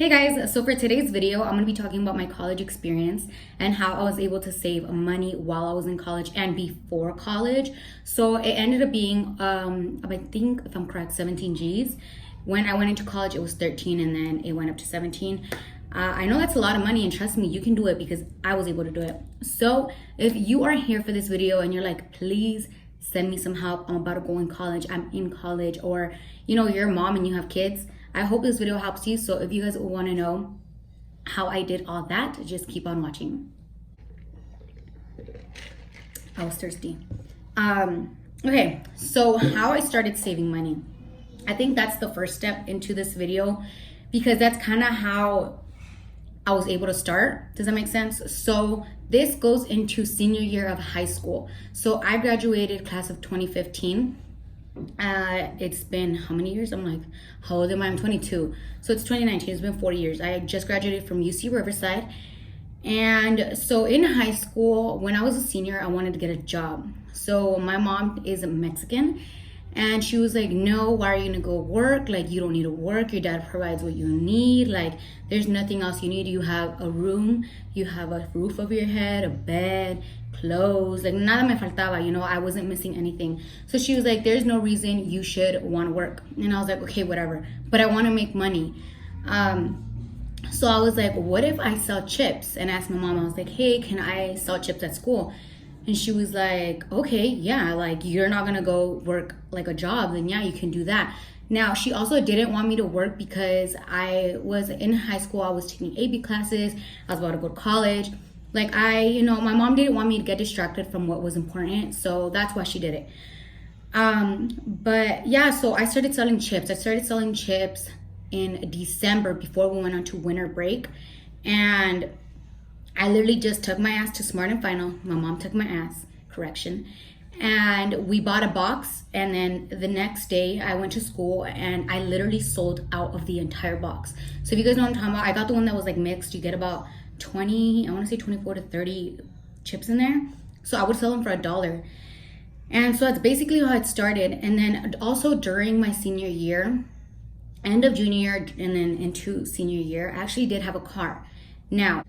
Hey guys, so for today's video, I'm going to be talking about my college experience and how I was able to save money while I was in college and before college. So it ended up being, I think if I'm correct, 17 G's. When I went into college, it was 13 and then it went up to 17. I know that's a lot of money, and trust me, you can do it because I was able to do it. So if you are here for this video and you're like, please send me some help, I'm about to go in college, I'm in college, or you're a mom and you have kids, I hope this video helps you. So if you guys want to know how I did all that, just keep on watching. I was thirsty. Okay, so how I started saving money. I think that's the first step into this video because that's kind of how I was able to start. Does that make sense? So this goes into senior year of high school. So I graduated class of 2015. It's been how many years? I'm like, how old am I? I'm 22. So it's 2019. It's been 4 years. I just graduated from UC Riverside. And so in high school, when I was a senior, I wanted to get a job. So my mom is Mexican. And she was like, no, why are you gonna go work? Like, you don't need to work. Your dad provides what you need. Like, there's nothing else you need. You have a room, you have a roof over your head, a bed, clothes. Like, nada me faltaba, I wasn't missing anything. So she was like, there's no reason you should want to work. And I was like, okay, whatever. But I want to make money. So I was like, what if I sell chips? And I asked my mom, I was like, hey, can I sell chips at school? And she was like, okay, yeah, like you're not gonna go work like a job, then yeah, you can do that. Now, she also didn't want me to work because I was in high school, I was taking AP classes, I was about to go to college. Like my mom didn't want me to get distracted from what was important, so that's why she did it. But yeah, so I started selling chips. I started selling chips in December before we went on to winter break. And I literally just took my ass to Smart and Final. My mom took my ass, correction. And we bought a box. And then the next day I went to school and I literally sold out of the entire box. So if you guys know what I'm talking about, I got the one that was like mixed. You get about 20, I want to say 24 to 30 chips in there. So I would sell them for $1. And so that's basically how it started. And then also during my senior year, end of junior year and then into senior year, I actually did have a car. Now,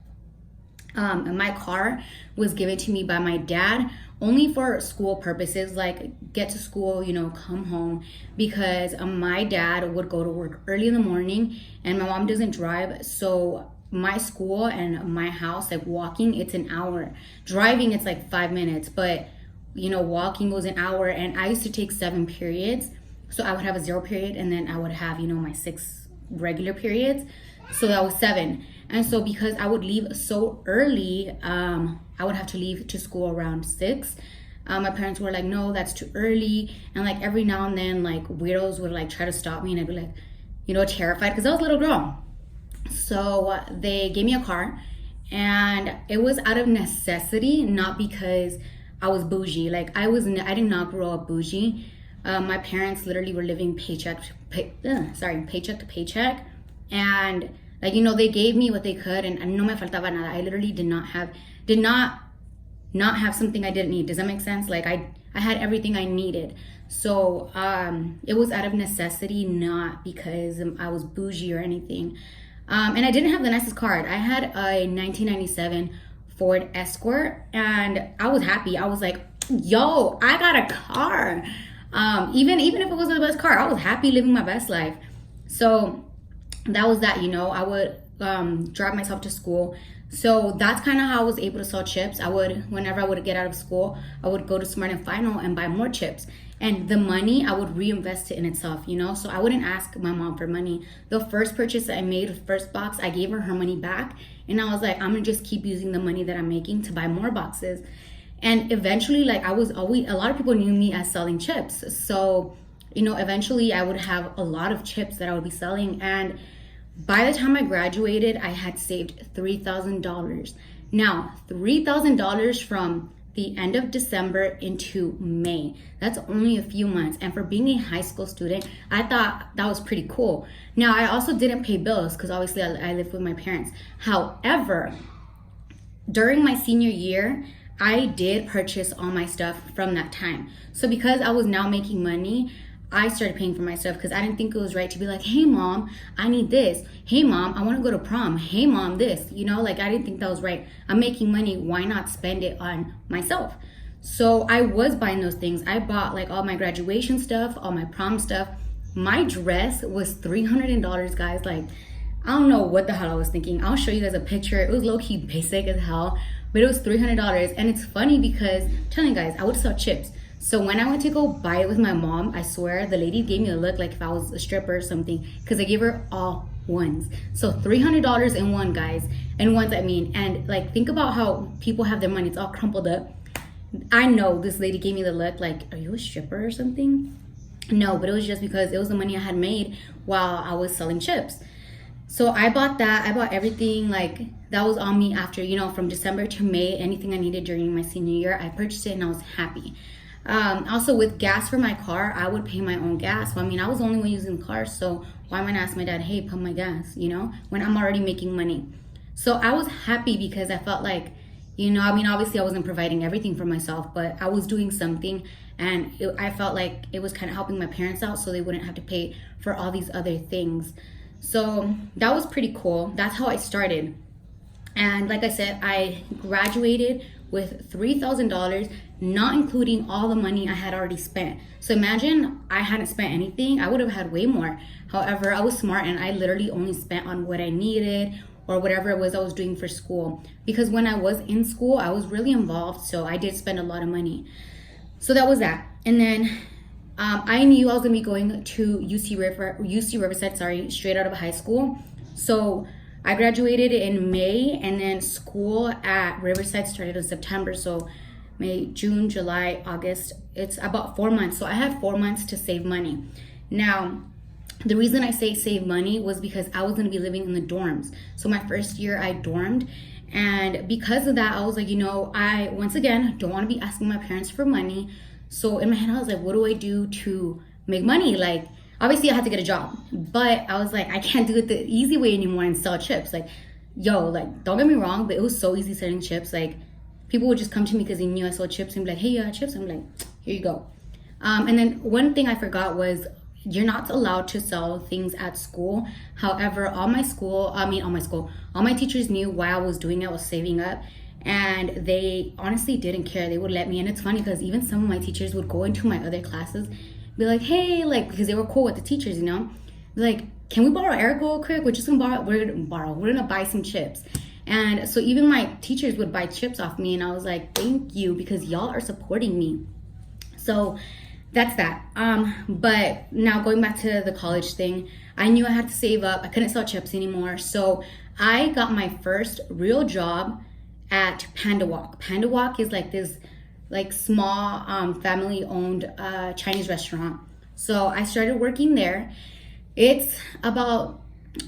my car was given to me by my dad only for school purposes, like get to school, come home, because my dad would go to work early in the morning and my mom doesn't drive. So my school and my house, like walking, it's an hour. Driving, it's like 5 minutes, but walking was an hour. And I used to take 7 periods. So I would have a 0 period and then I would have, my 6 regular periods. So that was 7. And so because I would leave so early, I would have to leave to school around 6. My parents were like, no, that's too early. And like every now and then, like weirdos would like try to stop me and I'd be like, terrified because I was a little girl. So they gave me a car and it was out of necessity, not because I was bougie. Like I did not grow up bougie. My parents literally were living paycheck to paycheck. And they gave me what they could and no me faltaba nada. I literally did not have something I didn't need. Does that make sense? Like I had everything I needed. So it was out of necessity, not because I was bougie or anything. And I didn't have the nicest car. I had a 1997 Ford Escort and I was happy. I was like, yo, I got a car. Even if it wasn't the best car, I was happy living my best life. So that was that, I would drive myself to school. So that's kind of how I was able to sell chips. Whenever I would get out of school, I would go to Smart and Final and buy more chips. And the money, I would reinvest it in itself, So I wouldn't ask my mom for money. The first purchase that I made, the first box, I gave her money back. And I was like, I'm going to just keep using the money that I'm making to buy more boxes. And eventually, like a lot of people knew me as selling chips. So, eventually I would have a lot of chips that I would be selling. And by the time I graduated, I had saved $3,000. Now, $3,000 from the end of December into May. That's only a few months. And for being a high school student, I thought that was pretty cool. Now, I also didn't pay bills because obviously I lived with my parents. However, during my senior year, I did purchase all my stuff from that time. So because I was now making money, I started paying for my stuff because I didn't think it was right to be like, hey mom, I need this. Hey mom, I want to go to prom. Hey mom, this. You know, like I didn't think that was right. I'm making money. Why not spend it on myself? So I was buying those things. I bought like all my graduation stuff, all my prom stuff. My dress was $300, guys. Like, I don't know what the hell I was thinking. I'll show you guys a picture. It was low-key basic as hell, but it was $300. And it's funny because, I'm telling you guys, I would sell chips. So when I went to go buy it with my mom, I swear the lady gave me a look like if I was a stripper or something, because I gave her all ones. So $300 in one, guys. And ones, I mean. And like, think about how people have their money. It's all crumpled up. I know this lady gave me the look like, are you a stripper or something? No, but it was just because it was the money I had made while I was selling chips. So I bought that. I bought everything. Like, that was on me after, you know, from December to May. Anything I needed during my senior year, I purchased it and I was happy. Also, with gas for my car, I would pay my own gas. Well, I mean, I was the only one using the car, so why am I not ask my dad, hey, pump my gas, you know, when I'm already making money? So I was happy because I felt like, you know, I mean, obviously I wasn't providing everything for myself, but I was doing something, and I felt like it was kind of helping my parents out so they wouldn't have to pay for all these other things. So that was pretty cool. That's how I started. And like I said, I graduated with $3,000, not including all the money I had already spent. So imagine I hadn't spent anything, I would have had way more. However, I was smart and I literally only spent on what I needed or whatever it was I was doing for school. Because when I was in school, I was really involved, so I did spend a lot of money. So that was that. And then I knew I was gonna be going to UC Riverside, straight out of high school. So I graduated in May, and then school at Riverside started in September. So May, June, July, August, it's about 4 months. So I had 4 months to save money. Now, the reason I say save money was because I was gonna be living in the dorms. So my first year I dormed, and because of that, I was like, you know, I, once again, don't wanna be asking my parents for money. So in my head, I was like, what do I do to make money? Like, obviously I had to get a job, but I was like, I can't do it the easy way anymore and sell chips. Like, yo, like, don't get me wrong, but it was so easy selling chips. Like, people would just come to me because they knew I sold chips and be like, hey, you got chips? I'm like, here you go. And then one thing I forgot was, you're not allowed to sell things at school. However, all my teachers knew why I was doing it. I was saving up, and they honestly didn't care. They would let me. And it's funny because even some of my teachers would go into my other classes, be like, hey, like, because they were cool with the teachers, you know, be like, can we borrow Erika real quick? We're just gonna we're gonna buy some chips. And so even my teachers would buy chips off me, and I was like, thank you, because y'all are supporting me. So that's that. But now going back to the college thing, I knew I had to save up. I couldn't sell chips anymore. So I got my first real job at Panda Walk. Panda Walk is like this like small family owned Chinese restaurant. So I started working there. It's about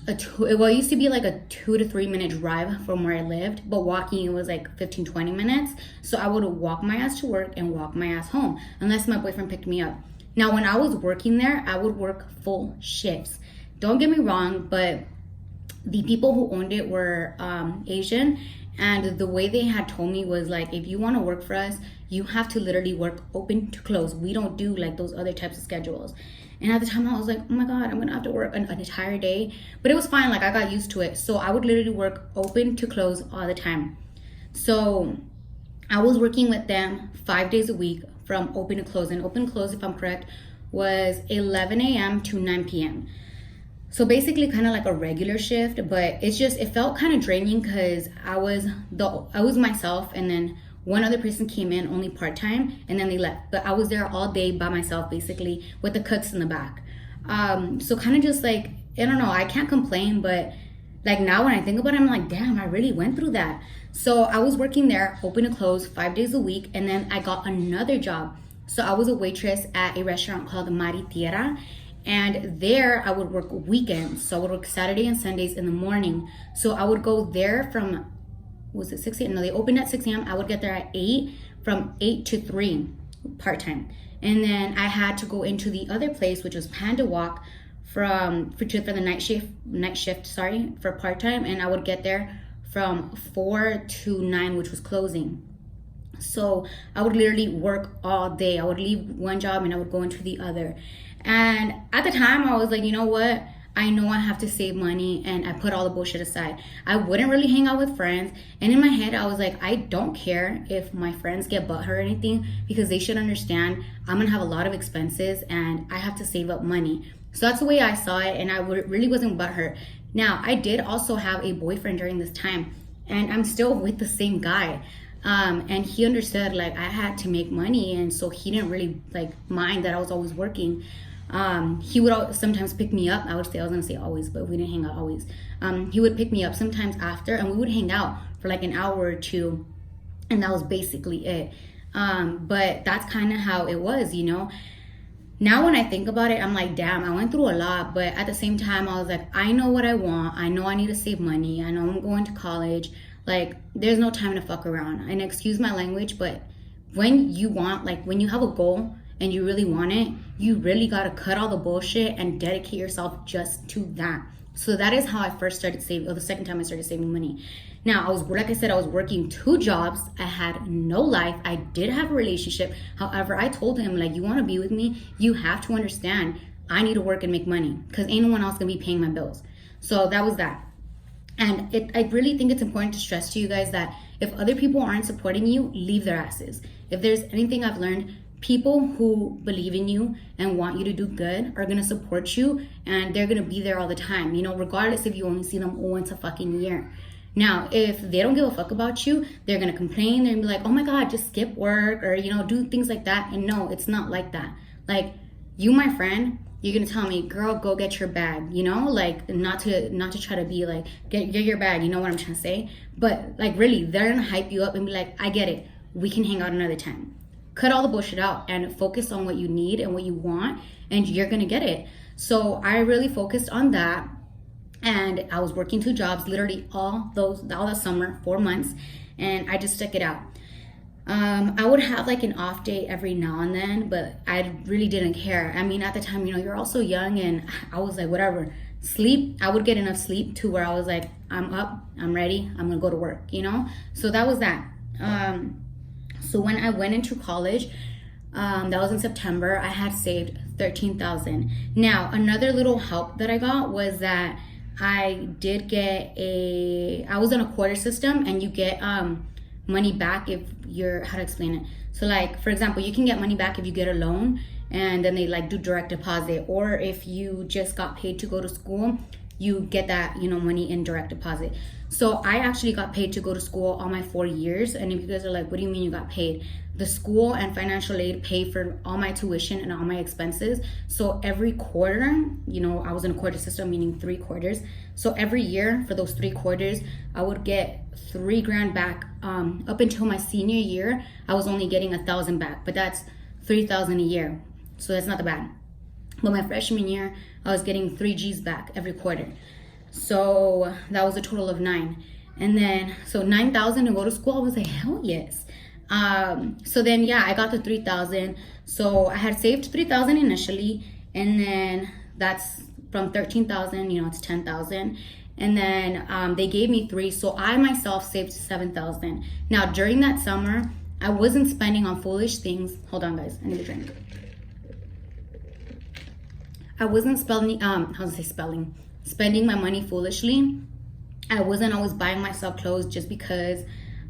it used to be like a 2 to 3 minute drive from where I lived, but walking it was like 15-20 minutes. So I would walk my ass to work and walk my ass home unless my boyfriend picked me up. Now when I was working there, I would work full shifts. Don't get me wrong, but the people who owned it were Asian, and the way they had told me was like, if you want to work for us, you have to literally work open to close. We don't do like those other types of schedules. And at the time I was like, oh my God, I'm gonna have to work an entire day. But it was fine, like I got used to it. So I would literally work open to close all the time. So I was working with them 5 days a week from open to close. And open to close, if I'm correct, was 11 a.m. to 9 p.m. So basically kind of like a regular shift, but it felt kind of draining because I was myself, and then one other person came in only part-time, and then they left. But I was there all day by myself, basically, with the cooks in the back. So kind of just like, I don't know, I can't complain, but like now when I think about it, I'm like, damn, I really went through that. So I was working there, open to close, 5 days a week, and then I got another job. So I was a waitress at a restaurant called Muaerika, and there I would work weekends. So I would work Saturday and Sundays in the morning. So I would go there from, was it 6 a.m.? No, they opened at 6 a.m. I would get there at 8, from 8 to 3, part-time. And then I had to go into the other place, which was Panda Walk, for the night shift, for part-time. And I would get there from 4 to 9, which was closing. So I would literally work all day. I would leave one job and I would go into the other. And at the time, I was like, you know what? I know I have to save money, and I put all the bullshit aside. I wouldn't really hang out with friends. And in my head, I was like, I don't care if my friends get butthurt or anything, because they should understand I'm gonna have a lot of expenses and I have to save up money. So that's the way I saw it, and I really wasn't butthurt. Now, I did also have a boyfriend during this time, and I'm still with the same guy. And he understood like I had to make money, and so he didn't really like mind that I was always working. He would sometimes pick me up. I was gonna say always, but we didn't hang out always. He would pick me up sometimes after, and we would hang out for like an hour or two, and that was basically it. But that's kind of how it was, you know. Now when I think about it, I'm like, damn, I went through a lot, but at the same time, I was like, I know what I want. I know I need to save money. I know I'm going to college. Like, there's no time to fuck around. And excuse my language, but when you want, like, when you have a goal and you really want it, you really got to cut all the bullshit and dedicate yourself just to that. So that is how I first started saving, or the second time I started saving money. Now, like I said, I was working 2 jobs. I had no life. I did have a relationship. However, I told him, like, you want to be with me? You have to understand I need to work and make money, because ain't no one else going to be paying my bills. So that was that. And I really think it's important to stress to you guys that if other people aren't supporting you, leave their asses. If there's anything I've learned, people who believe in you and want you to do good are going to support you, and they're going to be there all the time, you know, regardless if you only see them once a fucking year. Now, if they don't give a fuck about you, they're going to complain. They're going to be like, oh my God, just skip work, or, you know, do things like that. And no, it's not like that. Like, you, my friend, you're gonna tell me, girl, go get your bag, you know, like not to try to be like, get your bag, you know what I'm trying to say? But like, really, they're gonna hype you up and be like, I get it, we can hang out another time. Cut all the bullshit out and focus on what you need and what you want, and you're gonna get it. So I really focused on that, and I was working 2 jobs literally all the summer, 4 months, and I just stuck it out. I would have like an off day every now and then, but I really didn't care. I mean, at the time, you know, you're also young, and I was like, whatever. Sleep, I would get enough sleep to where I was like, I'm up, I'm ready, I'm gonna go to work, you know? So that was that. So when I went into college, that was in September, I had saved $13,000. Now, another little help that I got was that I was on a quarter system, and you get, money back if you're, how to explain it, so like, for example, you can get money back if you get a loan and then they like do direct deposit, or if you just got paid to go to school, you get that, you know, money in direct deposit. So I actually got paid to go to school all my 4 years. And if you guys are like, what do you mean you got paid? The school and financial aid pay for all my tuition and all my expenses. So every quarter, you know, I was in a quarter system, meaning 3 quarters. So every year for those 3 quarters, I would get $3,000 back. Up until my senior year, I was only getting $1,000 back, but that's $3,000 a year. So that's not that bad. But my freshman year, I was getting 3 G's back every quarter. So that was a total of 9. And then, so 9,000 to go to school, I was like, hell yes. So then, yeah, I got the 3,000. So I had saved 3,000 initially, and then that's from 13,000, you know, it's 10,000. And then they gave me 3, so I myself saved 7,000. Now, during that summer, I wasn't spending on foolish things. Hold on, guys, I need a drink. I wasn't spending my money foolishly. I wasn't always buying myself clothes just because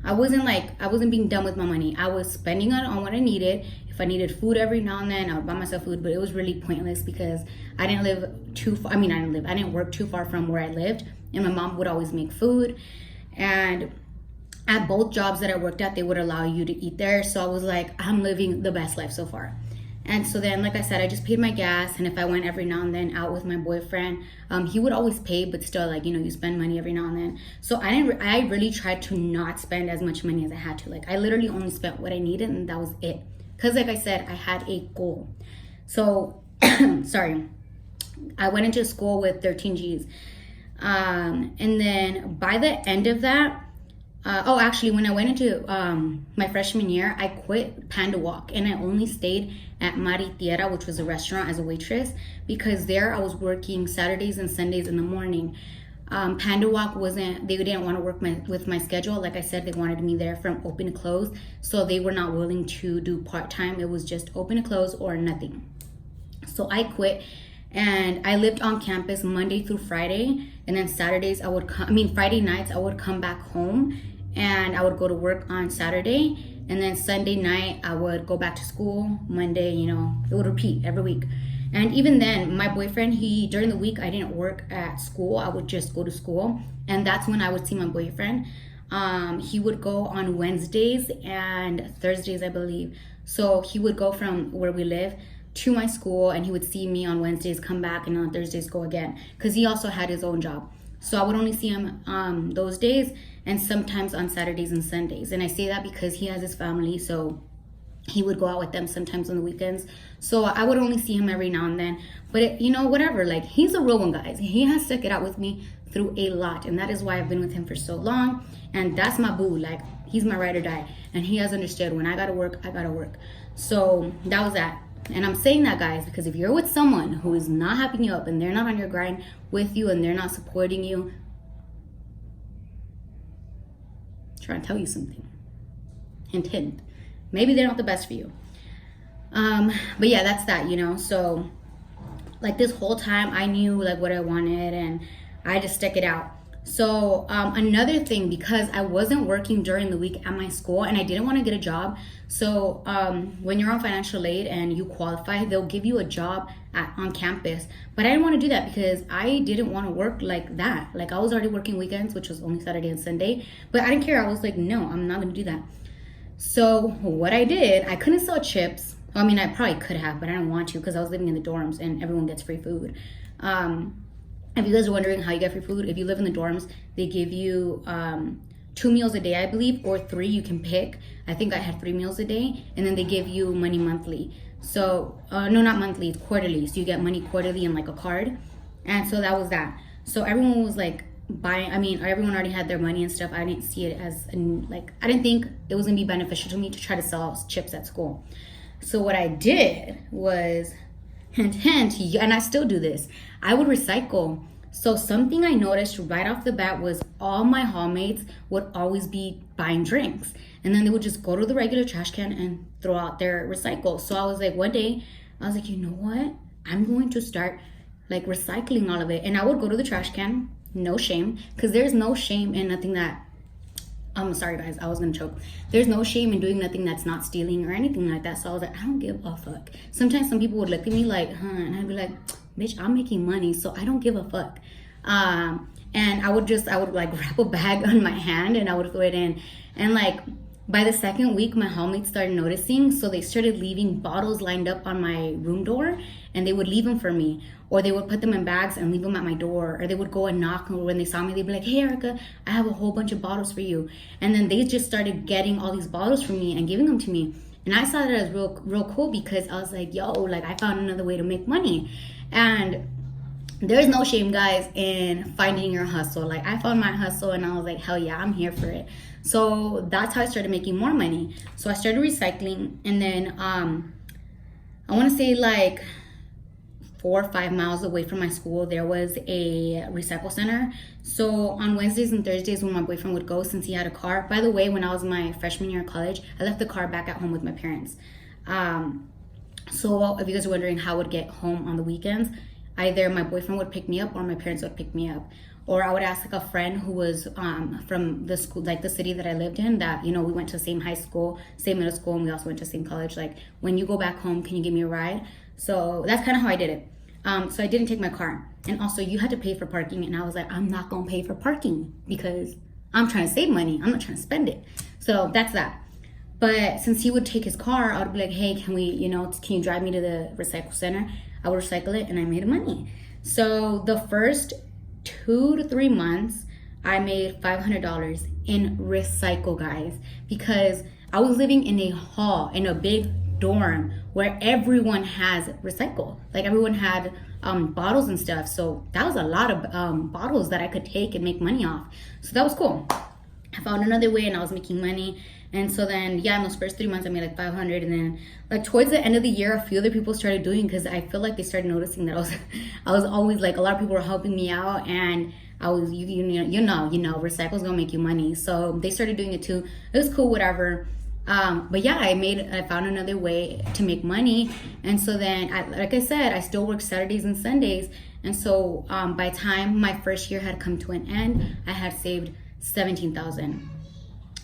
I wasn't being dumb with my money. I was spending it on what I needed. If I needed food every now and then, I would buy myself food, but it was really pointless because I didn't live too far. I didn't work too far from where I lived, and my mom would always make food. And at both jobs that I worked at, they would allow you to eat there. So I was like, I'm living the best life so far. And so then, like I said, I just paid my gas. And if I went every now and then out with my boyfriend, he would always pay, but still, like, you know, you spend money every now and then. So I really tried to not spend as much money as I had to. Like, I literally only spent what I needed, and that was it. Because like I said, I had a goal. So, sorry, I went into school with 13 G's. And then by the end of that, actually, when I went into my freshman year, I quit Panda Walk, and I only stayed at Muaerika, which was a restaurant, as a waitress, because there I was working Saturdays and Sundays in the morning. Panda Walk they didn't want to work with my schedule. Like I said, they wanted me there from open to close, so they were not willing to do part-time. It was just open to close or nothing. So I quit, and I lived on campus Monday through Friday, and then Saturdays I would Friday nights I would come back home, and I would go to work on Saturday, and then Sunday night I would go back to school. Monday, it would repeat every week. And even then, my boyfriend, during the week I didn't work at school. I would just go to school, and that's when I would see my boyfriend. He would go on Wednesdays and Thursdays, I believe. So he would go from where we live to my school, and he would see me on Wednesdays, come back, and on Thursdays go again, because he also had his own job. So I would only see him those days, and sometimes on Saturdays and Sundays. And I say that because he has his family, so he would go out with them sometimes on the weekends. So I would only see him every now and then. But whatever, like, he's a real one, guys. He has stuck it out with me through a lot, and that is why I've been with him for so long. And that's my boo. Like, he's my ride or die, and he has understood when I gotta work, I gotta work. So that was that. And I'm saying that, guys, because if you're with someone who is not hyping you up, and they're not on your grind with you, and they're not supporting you, I'm trying to tell you something. Hint, hint. Maybe they're not the best for you. But yeah, that's that, So, like, this whole time I knew, like, what I wanted, and I just stuck it out. So another thing, because I wasn't working during the week at my school, and I didn't want to get a job. So when you're on financial aid and you qualify, they'll give you a job on campus. But I didn't want to do that because I didn't want to work like that. Like, I was already working weekends, which was only Saturday and Sunday. But I didn't care. I was like, no, I'm not going to do that. So what I did, I couldn't sell chips. I probably could have, but I didn't want to because I was living in the dorms and everyone gets free food. If you guys are wondering how you get free food, if you live in the dorms, they give you 2 meals a day, I believe, or 3, you can pick. I think I had 3 meals a day, and then they give you money monthly. So, no, not monthly, it's quarterly. So you get money quarterly in like a card. And so that was that. So everyone was like buying, everyone already had their money and stuff. I didn't see it as, I didn't think it was gonna be beneficial to me to try to sell chips at school. So what I did was, hint, hint, and I still do this, I would recycle. So something I noticed right off the bat was all my hallmates would always be buying drinks, and then they would just go to the regular trash can and throw out their recycle. So I was like, one day I was like, you know what, I'm going to start like recycling all of it. And I would go to the trash can, no shame, because there's no shame in nothing that, I'm sorry guys, I was gonna choke. There's no shame in doing nothing that's not stealing or anything like that. So I was like, I don't give a fuck. Sometimes some people would look at me like, and I'd be like, bitch, I'm making money, so I don't give a fuck. And I would like wrap a bag on my hand and I would throw it in. And like by the second week, my hallmates started noticing, so they started leaving bottles lined up on my room door, and they would leave them for me, or they would put them in bags and leave them at my door, or they would go and knock, and when they saw me, they'd be like, hey Erika, I have a whole bunch of bottles for you. And then they just started getting all these bottles from me and giving them to me. And I saw that as real cool, because I was like, yo, like I found another way to make money. And there's no shame, guys, in finding your hustle. Like, I found my hustle and I was like, hell yeah, I'm here for it. So that's how I started making more money. So I started recycling, and then I want to say like 4 or 5 miles away from my school, there was a recycle center. So on Wednesdays and Thursdays when my boyfriend would go, since he had a car, by the way, when I was my freshman year of college, I left the car back at home with my parents. So if you guys are wondering how I would get home on the weekends, either my boyfriend would pick me up or my parents would pick me up. Or I would ask like a friend who was from the school, like the city that I lived in, that, we went to the same high school, same middle school, and we also went to the same college. Like, when you go back home, can you give me a ride? So that's kind of how I did it. So I didn't take my car. And also you had to pay for parking. And I was like, I'm not going to pay for parking because I'm trying to save money. I'm not trying to spend it. So that's that. But since he would take his car, I would be like, hey, can you drive me to the recycle center? I would recycle it, and I made money. So the first 2 to 3 months, I made $500 in recycle, guys, because I was living in a hall, in a big dorm where everyone has recycle. Like, everyone had bottles and stuff. So that was a lot of bottles that I could take and make money off. So that was cool. I found another way and I was making money. And so then, yeah, in those first 3 months, I made like 500. And then like towards the end of the year, a few other people started doing, because I feel like they started noticing that I was always like, a lot of people were helping me out, and I was, recycle's gonna make you money. So they started doing it too. It was cool, whatever. But yeah, I found another way to make money. And so then, like I said, I still work Saturdays and Sundays. And so by the time my first year had come to an end, I had saved 17,000.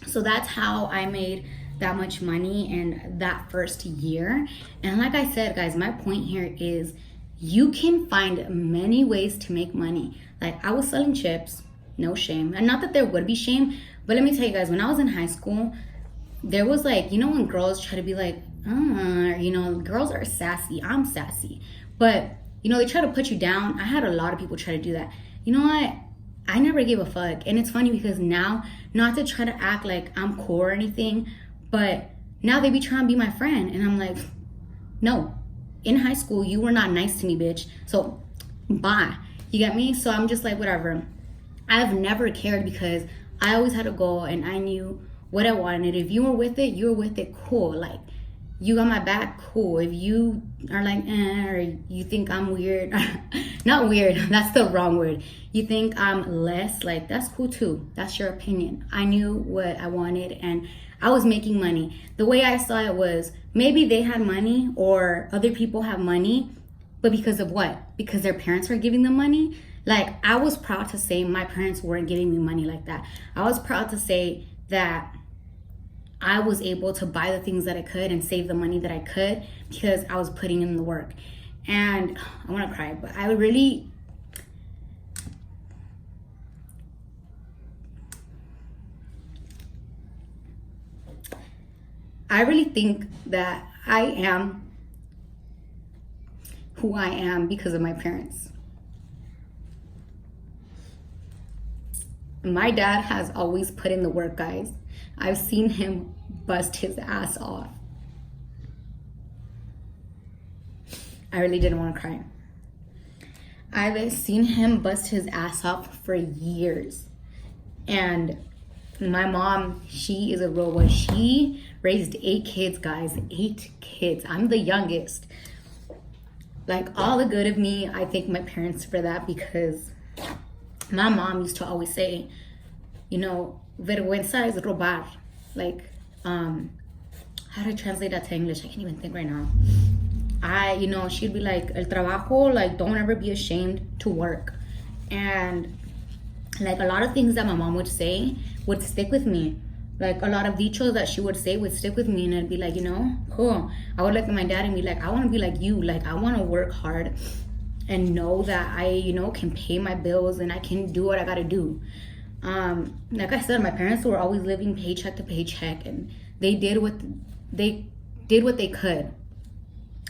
So that's how I made that much money in that first year. And like I said, guys, my point here is you can find many ways to make money. Like, I was selling chips, no shame. And not that there would be shame, but let me tell you guys, when I was in high school, there was like, when girls try to be like, girls are sassy. I'm sassy. But, they try to put you down. I had a lot of people try to do that. You know what? I never gave a fuck. And it's funny because now, not to try to act like I'm cool or anything, but now they be trying to be my friend. And I'm like, no. In high school, you were not nice to me, bitch. So, bye. You get me? So I'm just like, whatever. I've never cared because I always had a goal and I knew what I wanted. If you were with it, you were with it, cool. Like, you got my back, cool. If you are like, or you think I'm weird, not weird, that's the wrong word. You think I'm less, like, that's cool too. That's your opinion. I knew what I wanted and I was making money. The way I saw it was maybe they had money or other people have money, but because of what? Because their parents were giving them money? Like, I was proud to say my parents weren't giving me money like that. I was proud to say that I was able to buy the things that I could and save the money that I could because I was putting in the work. And I want to cry, but I really think that I am who I am because of my parents. My dad has always put in the work, guys. I've seen him bust his ass off. I really didn't want to cry. I've seen him bust his ass off for years. And my mom, she is a robot. She raised 8 kids, guys. 8 kids. I'm the youngest. Like, all the good of me, I thank my parents for that because my mom used to always say, vergüenza es robar. Like, how do I translate that to English? I can't even think right now. She'd be like, el trabajo, like, don't ever be ashamed to work. And like, a lot of things that my mom would say would stick with me. Like, a lot of dichos that she would say would stick with me, and I'd be like, cool. I would look at my dad and be like, I want to be like you. Like, I want to work hard and know that I, can pay my bills and I can do what I got to do. Like I said, my parents were always living paycheck to paycheck, and they did what they could.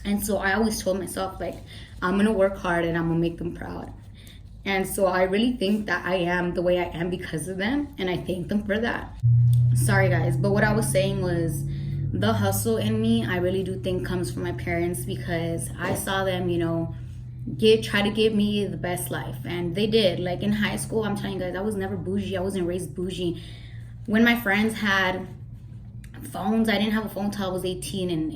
And so I always told myself, like, I'm gonna work hard and I'm gonna make them proud. And so I really think that I am the way I am because of them, and I thank them for that. Sorry guys, but what I was saying was the hustle in me, I really do think comes from my parents because I saw them, try to give me the best life, and they did. Like, in high school, I'm telling you guys, I was never bougie. I wasn't raised bougie. When my friends had phones, I didn't have a phone till I was 18, and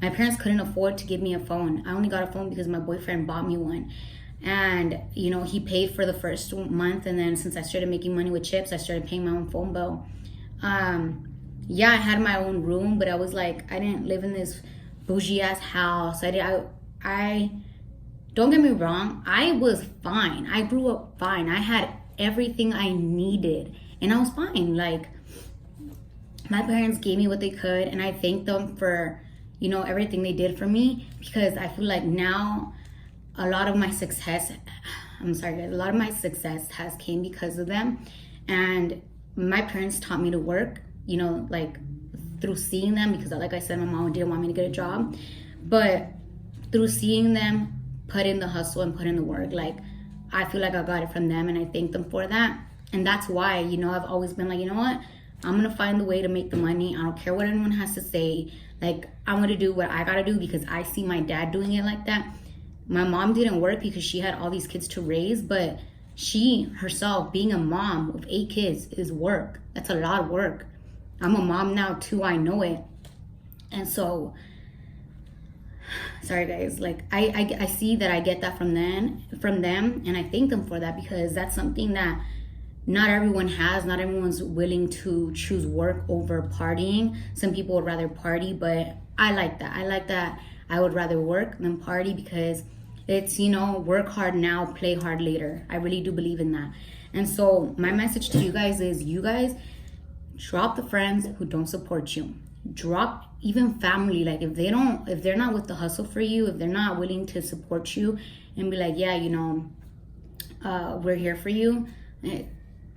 my parents couldn't afford to give me a phone. I only got a phone because my boyfriend bought me one, and he paid for the first month, and then since I started making money with chips, I started paying my own phone bill. I had my own room, but I was like, I didn't live in this bougie ass house. I don't get me wrong, I was fine. I grew up fine. I had everything I needed, and I was fine. Like, my parents gave me what they could, and I thank them for, everything they did for me, because I feel like now a lot of my success, has came because of them. And my parents taught me to work, like, through seeing them, because like I said, my mom didn't want me to get a job, but through seeing them put in the hustle and put in the work, like, I feel like I got it from them, and I thank them for that. And that's why, I've always been like, what, I'm gonna find the way to make the money. I don't care what anyone has to say. Like, I'm gonna do what I gotta do because I see my dad doing it like that. My mom didn't work because she had all these kids to raise, but she herself, being a mom of 8 kids, is work. That's a lot of work. I'm a mom now too, I know it. And so, sorry guys, like, I see that I get that from them, and I thank them for that, because that's something that not everyone's willing to choose work over partying. Some people would rather party, but I like that. I would rather work than party, because it's, work hard now, play hard later. I really do believe in that. And so my message to you guys is, you guys drop the friends who don't support you. Drop even family. Like, if they're not with the hustle for you, if they're not willing to support you and be like, yeah, we're here for you,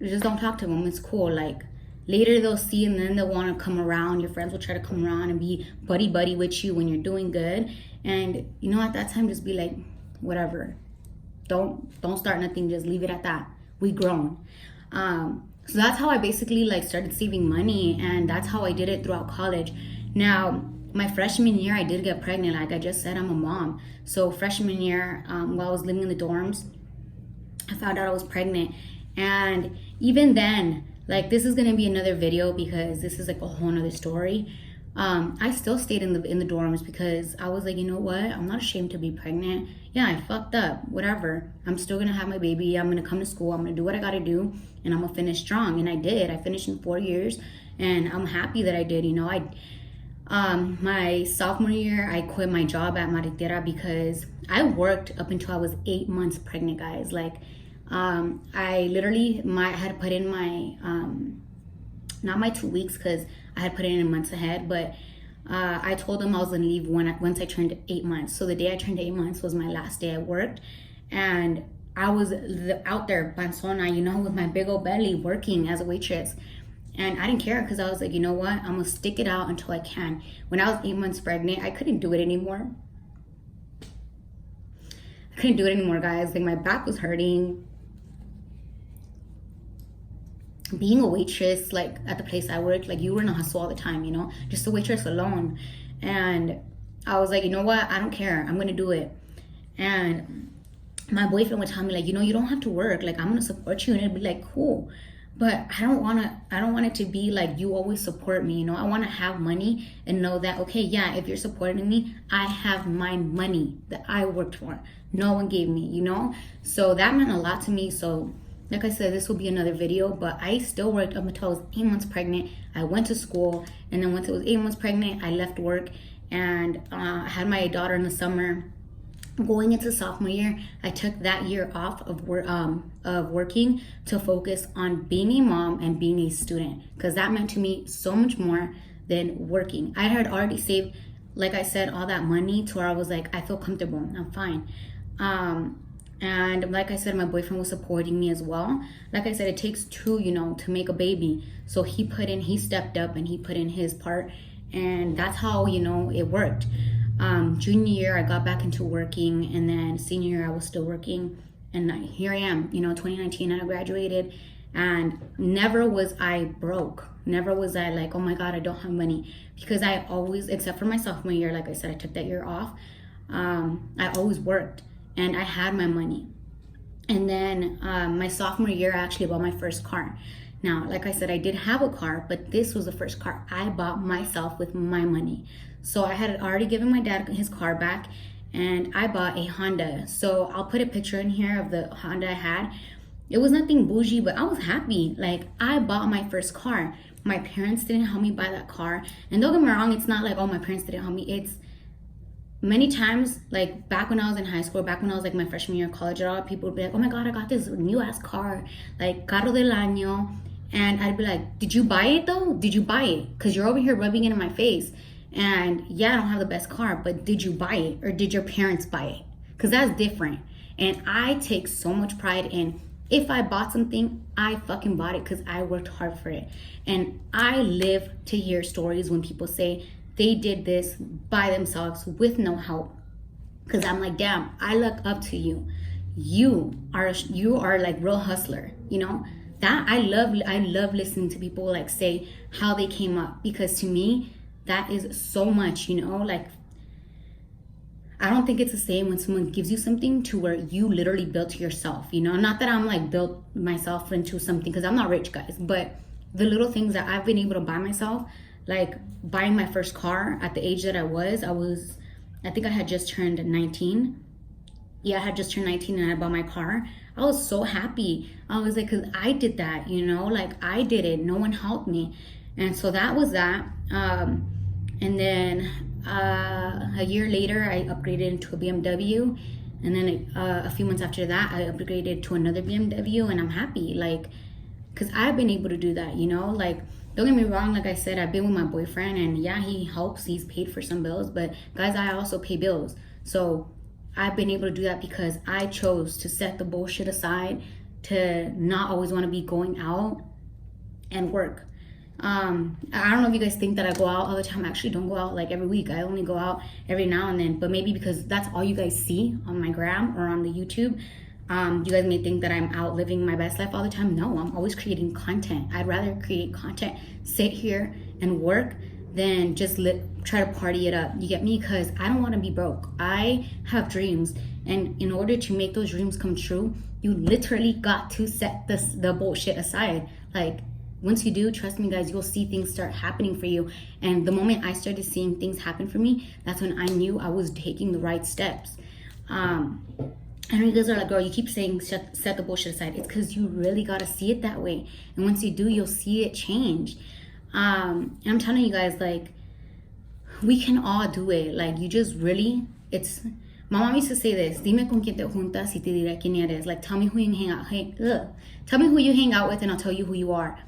just don't talk to them. It's cool. Like, later they'll see, and then they'll want to come around. Your friends will try to come around and be buddy with you when you're doing good. And at that time, just be like, whatever. Don't start nothing. Just leave it at that. We grown. So that's how I basically started saving money, and that's how I did it throughout college. Now, my freshman year, I did get pregnant. Like I just said, I'm a mom. So freshman year, while I was living in the dorms, I found out I was pregnant. And even then, this is gonna be another video, because this is a whole nother story. I still stayed in the dorms, because I was like, you know what? I'm not ashamed to be pregnant. Yeah, I fucked up. Whatever. I'm still gonna have my baby. I'm gonna come to school. I'm gonna do what I gotta do, and I'm gonna finish strong. And I did. I finished in 4 years, and I'm happy that I did. My sophomore year, I quit my job at Muaerika, because I worked up until I was 8 months pregnant, guys. I literally, I had to put in my, not my 2 weeks, because I had put it in months ahead, but I told them I was gonna leave once I turned 8 months. So the day I turned 8 months was my last day I worked, and I was out there, panzona, with my big old belly, working as a waitress. And I didn't care, because I was like, you know what? I'm gonna stick it out until I can. When I was 8 months pregnant, I couldn't do it anymore. I couldn't do it anymore, guys. My back was hurting. Being a waitress, at the place I worked, you were in a hustle all the time, just a waitress alone. And I was like, you know what? I don't care. I'm gonna do it. And my boyfriend would tell me, you don't have to work. I'm gonna support you. And it'd be cool. But I don't want it to be you always support me. I want to have money and know that, okay, yeah, if you're supporting me, I have my money that I worked for. No one gave me, So that meant a lot to me. So like I said, this will be another video, but I still worked up until I was 8 months pregnant. I went to school, and then once I was 8 months pregnant, I left work, and I had my daughter in the summer. Going into sophomore year, I took that year off of working to focus on being a mom and being a student, because that meant to me so much more than working. I had already saved, like I said, all that money to where I was like, I feel comfortable, I'm fine. And like I said, my boyfriend was supporting me as well. Like I said, it takes two, to make a baby. So he stepped up and he put in his part. And that's how, it worked. Junior year, I got back into working. And then senior year, I was still working. And here I am, 2019, I graduated. And never was I broke. Never was I like, oh my God, I don't have money. Because I always, except for my sophomore year, like I said, I took that year off. I always worked. And I had my money. And then my sophomore year, I actually bought my first car. Now, like I said, I did have a car, but this was the first car I bought myself with my money. So I had already given my dad his car back, and I bought a Honda. So I'll put a picture in here of the Honda I had. It was nothing bougie, but I was happy. I bought my first car. My parents didn't help me buy that car. And don't get me wrong, it's not oh, my parents didn't help me. It's many times, back when I was in high school, back when I was my freshman year of college, a lot of people would be like, oh my God, I got this new ass car, carro del año. And I'd be like, did you buy it though? Did you buy it? Because you're over here rubbing it in my face. And yeah, I don't have the best car, but did you buy it? Or did your parents buy it? Because that's different. And I take so much pride in, if I bought something, I fucking bought it because I worked hard for it. And I live to hear stories when people say, they did this by themselves with no help. Because I'm like, damn, I look up to you. You are real hustler, That I love listening to people say how they came up, because to me, that is so much, I don't think it's the same when someone gives you something to where you literally built yourself, Not that I'm built myself into something, because I'm not rich, guys, but the little things that I've been able to buy myself, buying my first car at the age that I think I had just turned 19. yeah, I had just turned 19 and I bought my car. I was so happy. I was like, because I did that, you know, like I did it. No one helped me. And so that was that. And then a year later, I upgraded into a BMW. And then a few months after that, I upgraded to another BMW. And I'm happy, like, because I've been able to do that, you know, like, don't get me wrong, like I said, I've been with my boyfriend, and yeah, he helps, he's paid for some bills, but guys, I also pay bills. So I've been able to do that because I chose to set the bullshit aside, to not always want to be going out and work. I don't know if you guys think that I go out all the time. I actually don't go out like every week. I only go out every now and then, but maybe because that's all you guys see on my gram or on the YouTube. You guys may think that I'm out living my best life all the time. No, I'm always creating content. I'd rather create content, sit here and work, than just try to party it up. You get me? Because I don't want to be broke. I have dreams, and in order to make those dreams come true, you literally got to set the bullshit aside. Like, once you do, trust me guys, you'll see things start happening for you. And the moment I started seeing things happen for me, that's when I knew I was taking the right steps. I know you guys are like, girl, you keep saying set the bullshit aside. It's because you really got to see it that way. And once you do, you'll see it change. And I'm telling you guys, like, we can all do it. Like, you just really, my mom used to say this, dime con quien te juntas y te diré quién eres. Like, tell me who you hang out, tell me who you hang out with and I'll tell you who you are.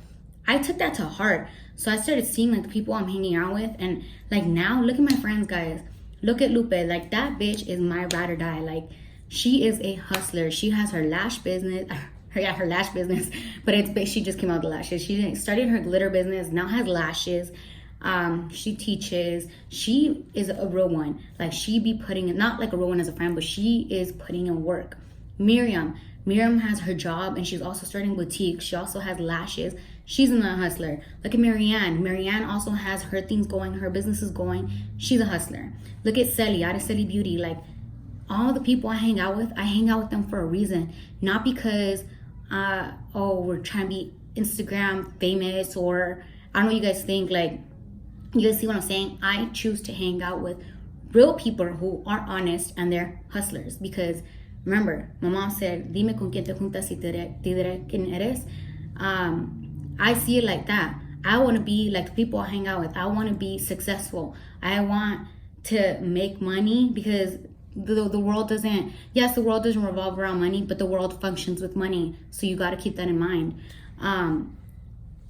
I took that to heart. So I started seeing like the people I'm hanging out with, and like now, look at my friends, guys. Look at Lupe. Like, that bitch is my ride or die. Like, she is a hustler. She has her lash business. Her lash business, but she just came out with the lashes. She started her glitter business, now has lashes. She teaches. She is a real one. Like, she be putting in, not like a real one as a friend, but she is putting in work. Miriam has her job, and she's also starting boutique. She also has lashes. She's a hustler. Look at Marianne also has her things going, her business is going. She's a hustler. Look at Sally out of Sally Beauty. Like, all the people I hang out with them for a reason, not because we're trying to be Instagram famous, or I don't know what you guys think. Like, you guys see what I'm saying? I choose to hang out with real people who are honest and they're hustlers. Because remember, my mom said, dime con quien te juntas y te diré quién eres. I see it like that. I want to be like the people I hang out with. I want to be successful. I want to make money, because the world doesn't, yes, the world doesn't revolve around money, but the world functions with money. So you got to keep that in mind.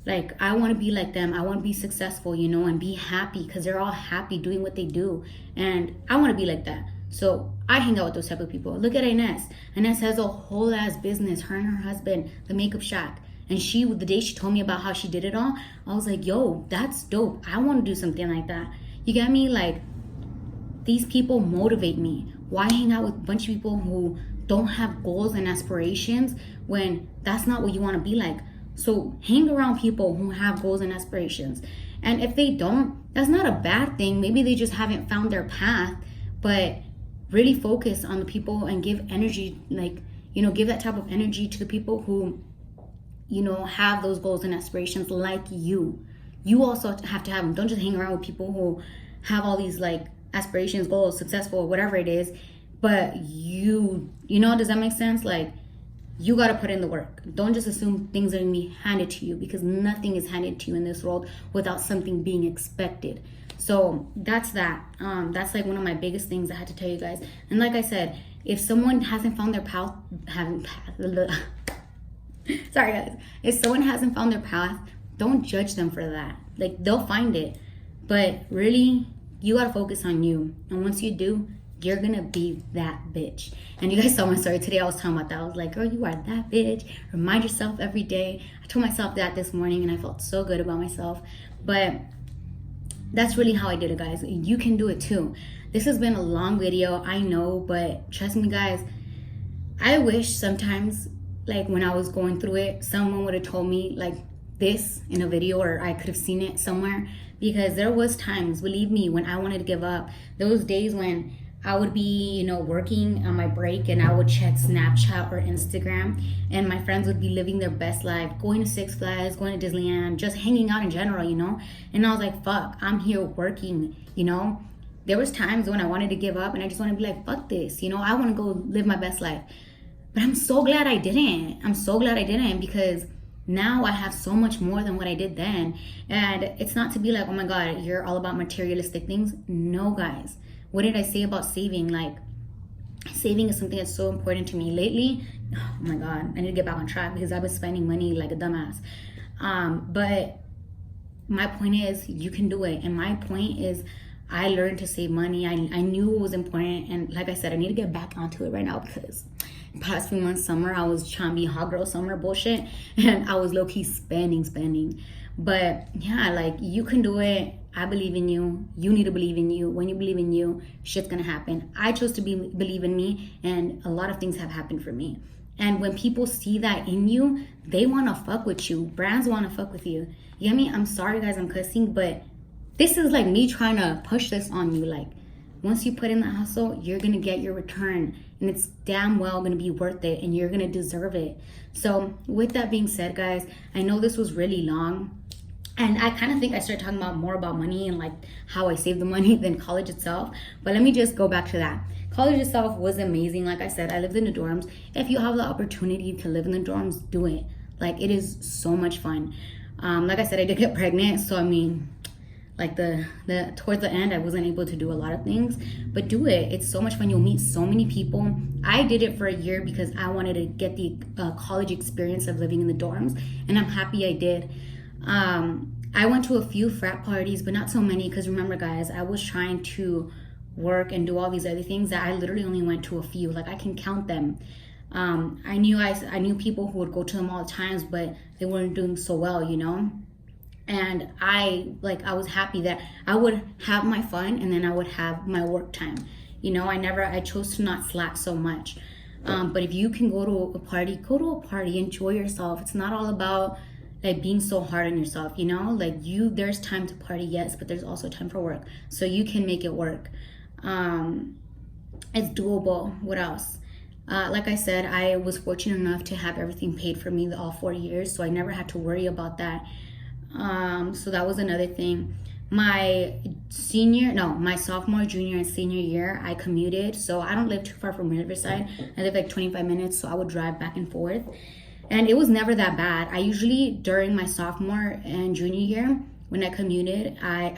Like, I want to be like them. I want to be successful, you know, and be happy, because they're all happy doing what they do. And I want to be like that. So I hang out with those type of people. Look at Inez. Inez has a whole ass business, her and her husband, the Makeup Shack. And the day she told me about how she did it all, I was like, yo, that's dope. I want to do something like that. You get me? Like, these people motivate me. Why hang out with a bunch of people who don't have goals and aspirations when that's not what you want to be like? So hang around people who have goals and aspirations. And if they don't, that's not a bad thing. Maybe they just haven't found their path. But really focus on the people and give energy, like, you know, give that type of energy to the people who, you know, have those goals and aspirations like you. You also have to have them. Don't just hang around with people who have all these like aspirations, goals, successful, whatever it is, but you know, does that make sense? Like, you got to put in the work. Don't just assume things are going to be handed to you, because nothing is handed to you in this world without something being expected. So that's that. That's like one of my biggest things I had to tell you guys. And like I said, if someone hasn't found their path, sorry guys, if someone hasn't found their path, don't judge them for that. Like, they'll find it, but really, you gotta focus on you. And once you do, you're gonna be that bitch. And you guys saw my story today. I was talking about that. I was like, girl, you are that bitch. Remind yourself every day. I told myself that this morning, and I felt so good about myself. But that's really how I did it, guys. You can do it too. This has been a long video, I know, but trust me, guys, I wish sometimes, like, when I was going through it, someone would have told me like this in a video, or I could have seen it somewhere. Because there was times, believe me, when I wanted to give up. Those days when I would be, you know, working on my break, and I would check Snapchat or Instagram, and my friends would be living their best life, going to Six Flags, going to Disneyland, just hanging out in general, you know. And I was like, fuck, I'm here working, you know. There was times when I wanted to give up and I just want to be like, fuck this, I want to go live my best life. But I'm so glad I didn't. I'm so glad I didn't, because now I have so much more than what I did then. And it's not to be like, oh my God, you're all about materialistic things. No, guys. What did I say about saving? Like, saving is something that's so important to me lately. Oh my God, I need to get back on track because I've been spending money like a dumbass. But my point is, you can do it. And my point is, I learned to save money. I knew it was important. And like I said, I need to get back onto it right now, because past few months, summer, I was trying to be hot girl summer bullshit. And I was low-key spending. But yeah, like, you can do it. I believe in you. You need to believe in you. When you believe in you, shit's gonna happen. I chose to believe in me, and a lot of things have happened for me. And when people see that in you, they wanna fuck with you. Brands wanna fuck with you. You get me? I'm sorry, guys, I'm cussing, but this is like me trying to push this on you. Like, once you put in the hustle, you're gonna get your return, and it's damn well gonna be worth it, and you're gonna deserve it. So with that being said, guys, I know this was really long. And I kind of think I started talking more about money and like how I saved the money than college itself. But let me just go back to that. College itself was amazing. Like I said, I lived in the dorms. If you have the opportunity to live in the dorms, do it. Like, it is so much fun. Like I said, I did get pregnant. So, I mean, like the towards the end, I wasn't able to do a lot of things. But do it. It's so much fun. You'll meet so many people. I did it for a year because I wanted to get the college experience of living in the dorms. And I'm happy I did. I went to a few frat parties, but not so many, because remember, guys, I was trying to work and do all these other things that I literally only went to a few. Like, I can count them. I knew people who would go to them all the times, but they weren't doing so well, And I was happy that I would have my fun and then I would have my work time. I chose to not slack so much. But if you can go to a party, enjoy yourself. It's not all about like being so hard on yourself, like there's time to party, yes, but there's also time for work. So you can make it work. It's doable. What else? Like I said, I was fortunate enough to have everything paid for me all 4 years. So I never had to worry about that. So that was another thing. My sophomore, junior, and senior year, I commuted. So I don't live too far from Riverside. I live like 25 minutes. So I would drive back and forth. And it was never that bad. I usually, during my sophomore and junior year, when I commuted, I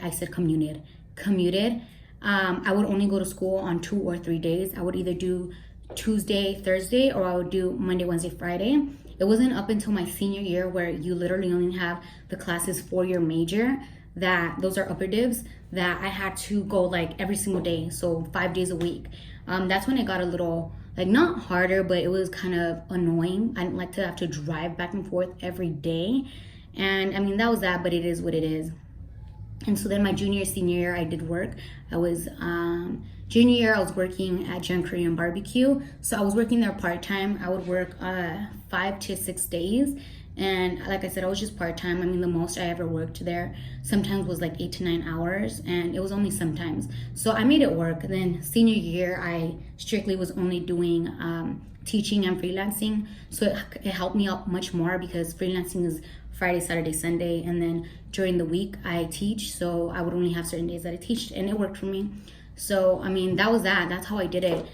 would only go to school on 2 or 3 days. I would either do Tuesday, Thursday, or I would do Monday, Wednesday, Friday. It wasn't up until my senior year, where you literally only have the classes for your major, that those are upper divs, that I had to go like every single day, so 5 days a week. That's when it got a little, like, not harder, but it was kind of annoying. I didn't like to have to drive back and forth every day. And I mean, that was that, but it is what it is. And so then my junior, senior year, I did work. I was, junior year, I was working at Gen Korean Barbecue. So I was working there part-time. I would work 5 to 6 days. And like I said, I was just part-time. I mean, the most I ever worked there sometimes was like 8 to 9 hours, and it was only sometimes. So I made it work. Then senior year, I strictly was only doing teaching and freelancing. So it helped me out much more, because freelancing is Friday, Saturday, Sunday, and then during the week I teach. So I would only have certain days that I teach, and it worked for me. So, I mean, that was that. That's how I did it.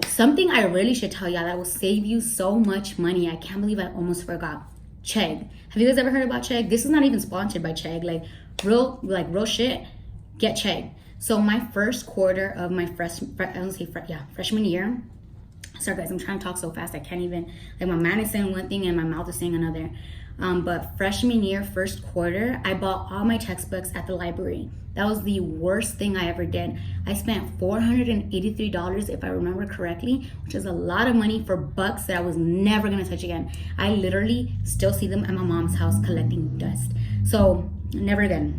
Something I really should tell y'all that will save you so much money. I can't believe I almost forgot. Chegg. Have you guys ever heard about Chegg? This is not even sponsored by Chegg. Like real shit. Get Chegg. So my first quarter of my freshman year. Sorry guys, I'm trying to talk so fast I can't even. Like, my mind is saying one thing and my mouth is saying another. But freshman year, first quarter, I bought all my textbooks at the library. That was the worst thing I ever did. I spent $483, if I remember correctly, which is a lot of money for books that I was never gonna touch again. I literally still see them at my mom's house collecting dust. So never again.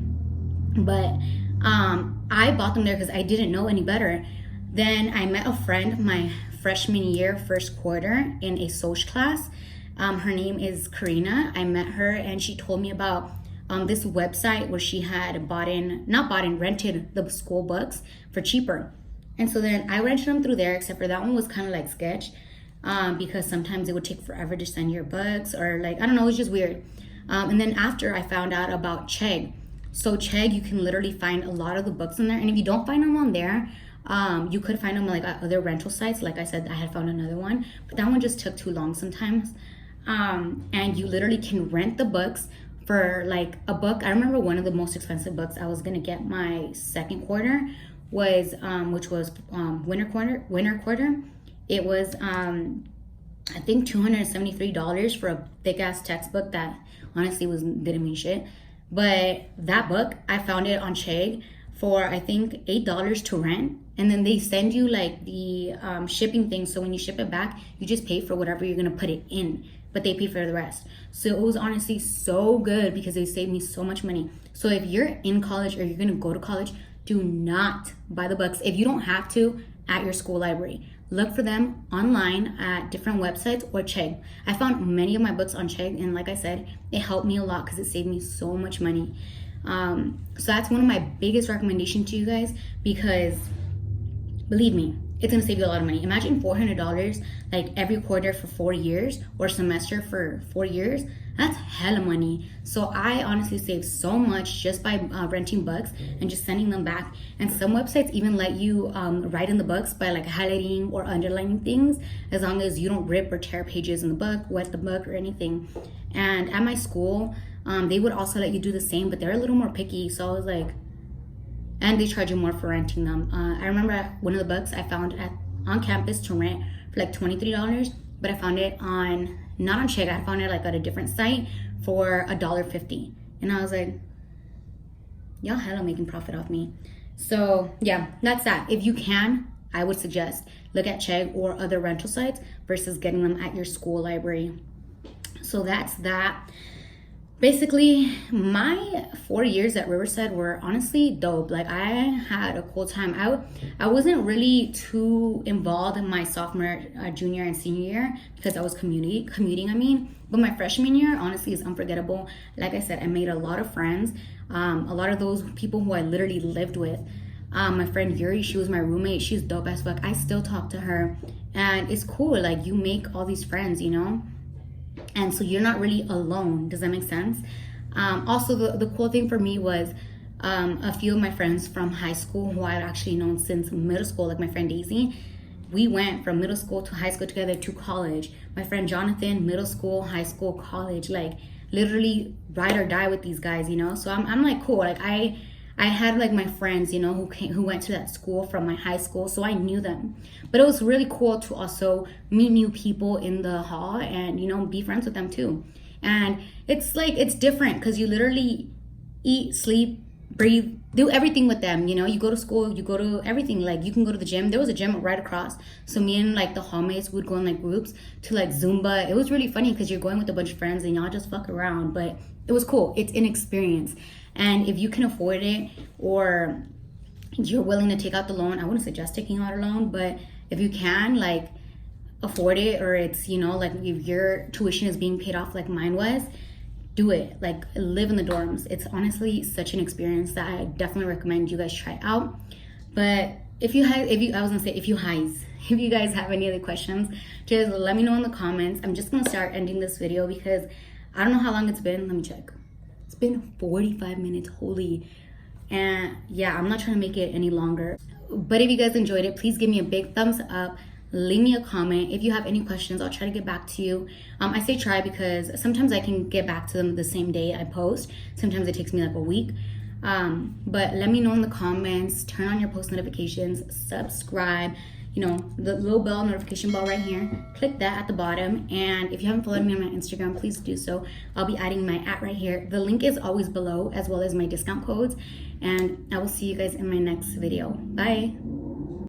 But I bought them there because I didn't know any better. Then I met a friend my freshman year, first quarter, in a social class. Her name is Karina. I met her and she told me about this website where she had rented the school books for cheaper. And so then I rented them through there, except for that one was kind of like sketch, because sometimes it would take forever to send your books, or like, I don't know, it was just weird. And then after I found out about Chegg. So Chegg, you can literally find a lot of the books in there. And if you don't find them on there, you could find them like at other rental sites. Like I said, I had found another one, but that one just took too long sometimes. And you literally can rent the books for like a book. I remember one of the most expensive books I was gonna get my second quarter was which was winter quarter. It was I think $273 for a thick ass textbook that honestly didn't mean shit. But that book, I found it on Chegg for I think $8 to rent, and then they send you like the shipping thing. So when you ship it back, you just pay for whatever you're gonna put it in, but they pay for the rest. So it was honestly so good because they saved me so much money. So if you're in college or you're gonna go to college, do not buy the books if you don't have to at your school library. Look for them online at different websites or Chegg. I found many of my books on Chegg, and like I said, it helped me a lot because it saved me so much money. So that's one of my biggest recommendations to you guys, because believe me, it's gonna save you a lot of money. Imagine $400 like every quarter for 4 years, or semester for 4 years. That's hella money. So I honestly saved so much just by renting books and just sending them back. And some websites even let you write in the books by like highlighting or underlining things, as long as you don't rip or tear pages in the book, wet the book or anything. And at my school, they would also let you do the same, but they're a little more picky. So I was like, and they charge you more for renting them. I remember one of the books I found on campus to rent for like $23, but I found it not on Chegg, I found it like at a different site for $1.50. And I was like, y'all hella making profit off me. So yeah, that's that. If you can, I would suggest look at Chegg or other rental sites versus getting them at your school library. So that's that. Basically, my 4 years at Riverside were honestly dope. Like, I had a cool time. I wasn't really too involved in my sophomore, junior, and senior year because I was commuting. But my freshman year, honestly, is unforgettable. Like I said, I made a lot of friends. A lot of those people who I literally lived with. My friend Yuri, she was my roommate. She's dope as fuck. I still talk to her, and it's cool. Like, you make all these friends, you know. And so you're not really alone. Does that make sense? Also, the cool thing for me was a few of my friends from high school who I've actually known since middle school, like my friend Daisy. We went from middle school to high school together to college. My friend Jonathan, middle school, high school, college, like literally ride or die with these guys, you know? So I'm like, cool. Like I had like my friends, you know, who went to that school from my high school, so I knew them. But it was really cool to also meet new people in the hall and, you know, be friends with them too. And it's like, it's different because you literally eat, sleep, breathe, do everything with them. You know, you go to school, you go to everything. Like, you can go to the gym. There was a gym right across. So me and like the hallmates would go in like groups to like Zumba. It was really funny because you're going with a bunch of friends and y'all just fuck around. But it was cool. It's an experience. And if you can afford it, or you're willing to take out the loan, I wouldn't suggest taking out a loan, but if you can, like, afford it, or it's, you know, like if your tuition is being paid off like mine was, do it. Like, live in the dorms. It's honestly such an experience that I definitely recommend you guys try out. But if you guys have any other questions, just let me know in the comments. I'm just gonna start ending this video because I don't know how long it's been. Let me check. It's been 45 minutes, holy. And yeah, I'm not trying to make it any longer. But if you guys enjoyed it, please give me a big thumbs up. Leave me a comment. If you have any questions, I'll try to get back to you. I say try because sometimes I can get back to them the same day I post. Sometimes it takes me like a week. But let me know in the comments. Turn on your post notifications. Subscribe. You know, the little bell, notification bell right here. Click that at the bottom. And if you haven't followed me on my Instagram, please do so. I'll be adding my @ right here. The link is always below, as well as my discount codes. And I will see you guys in my next video. Bye.